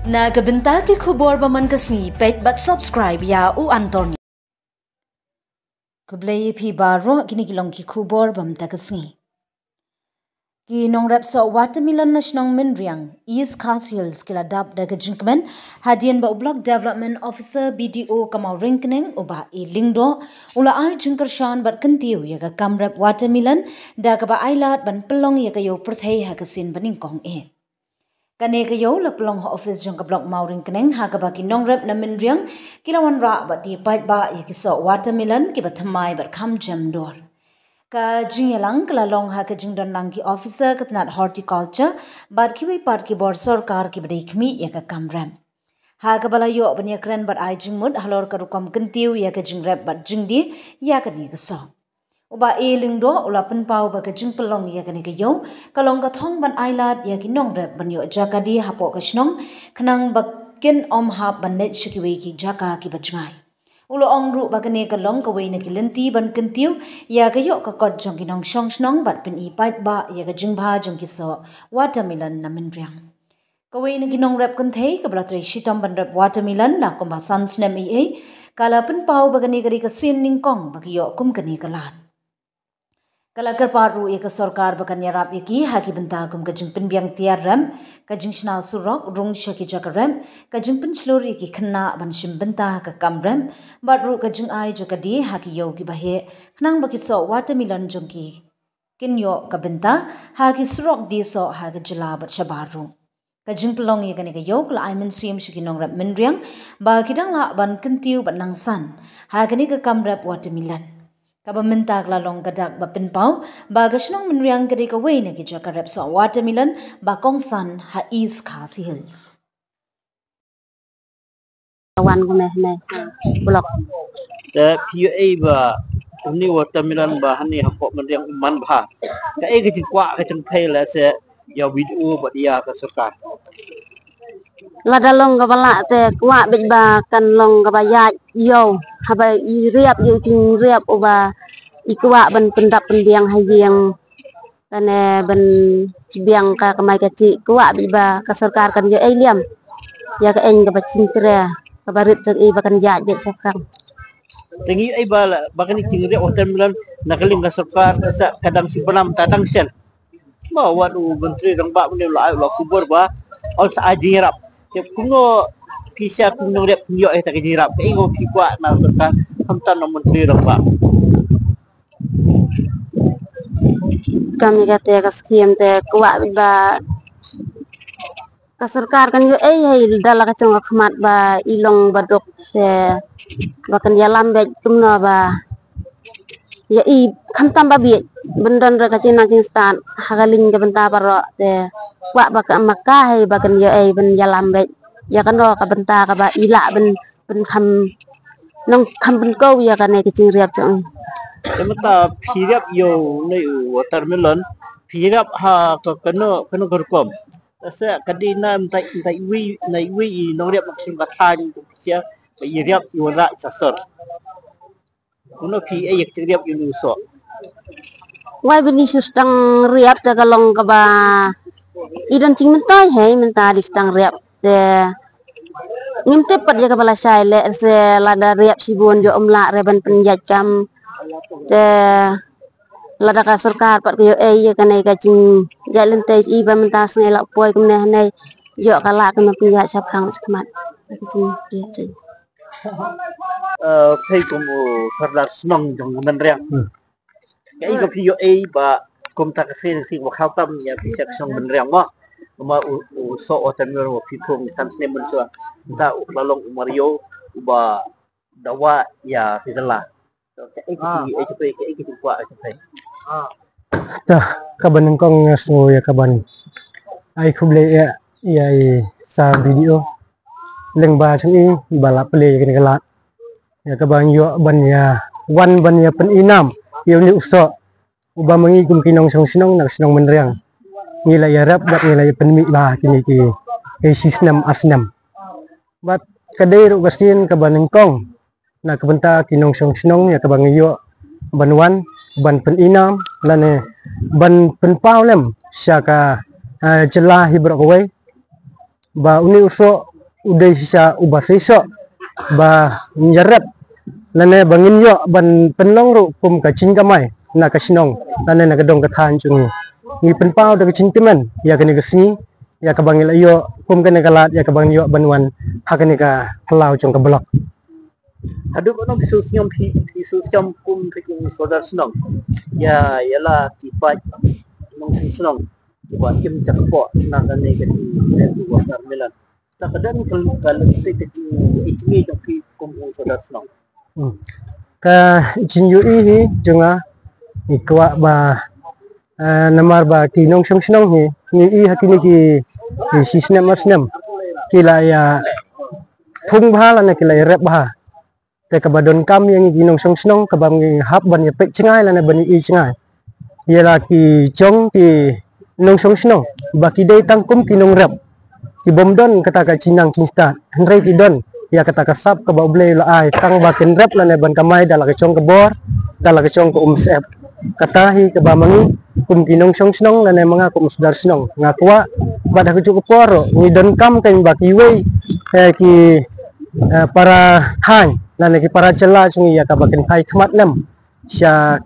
Na kabenta ki khubor baman kasngi pet but subscribe ya u Anthony. Kublai phi baro kini kilong ki khubor bam ta kasngi. Ki nongrap so watermelon na shnong minriang East Khas Hills kila dab da jinkmen hadian ba block development officer BDO kamau ringkneng uba e lingdo ula ai jinkar shan bat kantiu ya ka kamrap watermelon da ka ba ailat ban pelong ya ka yo prthei ha ka sin baning kong e. Kane ka yo la pelong ha office jong ka block mau ringkneng ha ka ba ki nongrap na minriang kilawan ra ba di pait ba ya ki so watermelon ki ba thamai bat kham jam dor. Ka jingyalang kala long ha ka jingdon lang ki officer katnat horticulture bad ki part ki bor sarkar ki badai khmi ya ka kamram ha ka bala yo banya kran bad ai jingmud halor ka rukam kentiu ya ka jingrap bad jingdi ya ka ni ka so uba e lingdo ula pen pau ba ka jingpelong ya ka ni ka yo kalong ka thong ban ailat ya ki nongrap ban yo jakadi hapo ka shnong khnang bakin om ha banet shikiwe ki jaka ki bajngai ulo ong ru bagane ka long ka wei na ki lenti ban kentiu ya ka yo ka kot jong ki nong shong snong bat pen i pait ba ya ka jingba jong ki so watermelon na minriang ka wei na ki nong rap kan thei ka bla trei shitam ban rap watermelon na ko ma sans na mi e kala pen pau bagane ka ri ka swin ning kong ba ki yo kum ka ni ka lat kala kar paru ek sarkar bakan yarap yaki haki benta kum ka jingpin biang tiar ram ka jingshna surok rung shaki jakaram ka jingpin chlori ki khanna ban shim benta ka kamram badru ka jing ai jakadi haki yogi bahe khnang baki so watermelon jongki kinyo ka benta haki surok di so ha ka jila bat shabaru ka jingplong ye kani ka yok la aimin sim shiki nong rap minriang ba kidang la ban kentiu ban nangsan ha kani ka kamrap watermelon kaba minta kala long gadak ba pinpau ba gashnong minriang gadi ka way na ki jakarep so watermelon ba kongsan ha East Khas Hills wan ko meh blok the PA ba ni watermelon ba hani hapo minriang man ba ka e ki kwa ka chang thai la se ya video ba dia ka sarkar lada long ga bala te kwa bit ba kan long ga ba ya yo ha ba i riap yu ting riap uba i kwa ban pendap pendiang hayang kane ban biang ka kamai ka ci kwa bit ba ka sarkar kan yo ai liam ya ka eng ga ba cintre ka ba rit i ba kan ya bet sakang tingi ai ba bakani tingri watermelon nakaling ka sarkar sa kadang sibanam tatang sel ma wadu menteri dang ba ni la kubur ba al sa ajirap kuno kisah kuno rep nyo tak jirap ke ingo kikwa na sarkar hamtan na menteri dang ba kami kate ka skiem te kwa ba ka sarkar kan yo ai dala ka chong khmat ba ilong badok te bakan ya lambe kumno ba ya i khamtam ba bi bendon ra ka cina cin stan hagalin ga benta paro te wa ba ka makka hai bakan yo ai ben ya lambe ya kan ro ka benta ka ba ila ben kham nong kham ben ko ya kan ne ka cing riap chong temata phirap yo nei watermelon phirap ha ka kano gorkom asa kadina tai wi nai wi nong riap maksim ka than sia riap yo ra sasor kuno phi ai yak riap yo so wai bini sustang riap te kalong ka ba idan cing mentai hai menta di stang riap te ngimte pat ya ka bala sai le se lada riap sibon jo omla reban penjat kam te lada ka sarkar pat yo ya kanai ka cing jalan te i ba menta sngai la poi kum ne nei yo kala ka ma penjat sap hang skmat ka cing riap cing phei kum sarda snong jong menriang cái có phi ai ba công tác xây dựng và khảo tâm nhà phi sắc song bên rèn mà so ở trên người phi phong san snem bên xưa ta là long Mario và dawa ya thì là cái cái quả cái kaban kong so ya kaban ai khuble ya sa video leng ba chung i bala play kan kala ya kaban yo ban ya wan ban ya pen inam yo ni uso uba mangi kum kinong song sinong nak sinong menriang ngila ya rap bat ngila ya penmi ba kini ki sistem asnam bat kadai ru gasin kaban kong na kabenta kinong song sinong ya kabang yo banwan ban pen inam lane ban penpau lem syaka jela hibro kowe ba uni uso udah sisa ubah sesok ba nyarap lane bangin yo ban penlong ru kum ka cing kamai na ka sinong lane na kadong kathan chung ni penpau da cing teman ya kani kesni ya ka bangil ayo kum kani kalat ya ka bang yo banwan hakani ka halau chung ka blok Adu ko nang bisu siam kum peking saudara senang. Ya ialah kipat nang senang. Kipat kim cakpo nak ane ke di watermelon. Tak kadang kalau kita kecil ini yang kum saudara senang. Ka jinyu hi junga ikwa ba namar ba ki nong song snong hi ni hakini ki sisnem masnem kila ya thung bhala na kila rep ba te kabadon kam yang ginong song snong kabam hap ban ya pek chingai la na bani chingai yela ki chong ki nong song snong ba ki dei tangkum ki nong rep ki bomdon kata ka chinang chinsta henry ki don ya kata ka sap ka bauble la ai tang ba ken rep la na ban kamai dala ka chong ka bor dala ka chong ka sep kata hi ka ba mangi kum ki nong song snong la na mga kum sudar snong ngakwa ba da ka chu ka poro ni don kam kan ba ki wei ki para thang na ki para chala chung ya ka bakin khai khmat nam sya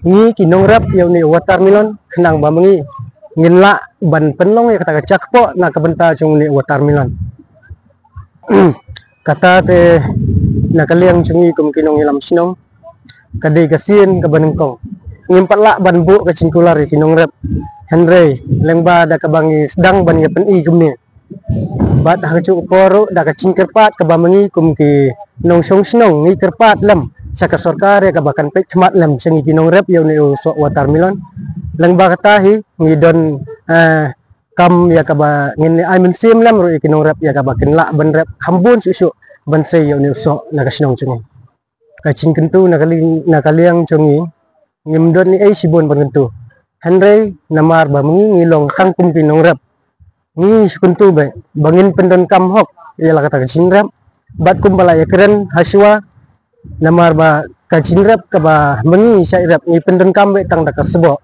ni ki nong rap yaw ni watermelon khnang ba mangi ngin la ban penlong ya kata ka chakpo na ka benta chung ni watermelon kata te na kaliang chung i kum kinong ilam sinong kadai kasien ka banengkong ngimpat la ban bu ka cingkular ki nong rap henry lengba da ka bangi sedang ban ya pen i kumni bat ha chu poro da ka cingkerpat ka bamangi kum ki nong song snong ni kerpat lam saka sarkar ya ka bakan pek khmat lam sengi kinong rep yaw ni so watermelon lang ba katahi ni don kam ya ka ba ngin ai men sim lam ro kinong rep ya ka bakin la ban rep khambun su ban sei yaw ni so na ka snong chung ka cingkentu na kaliang chungi ngim don ni ai sibon ban kentu henry namar ba mangi ngilong tangkum kinong rep ni sekuntu be bangin pendon kam hok ialah kata kacin rap bat kumbala ya keren haswa namar ba kacin rap ka ba mengi sai rap ni pendon kam be tang dak sebo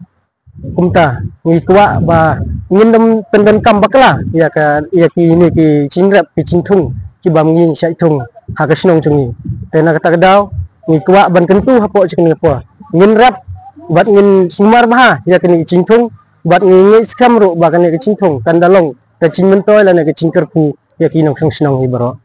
kumta ni kwa ba ngin pendon kam bakla ya ka ya ki ni ki cin rap ki cin thung ki ba mengi sai thung ha ka snong chungi tena kata kadau ni kwa ban kentu hapo chikni po ngin rap bat ngin sumar bah ya kini cin thung bat ngi skam ro ba kan ki cin thung kandalong ka cin mentoy la na ka cin kerpu ya kinong sang snong hi baro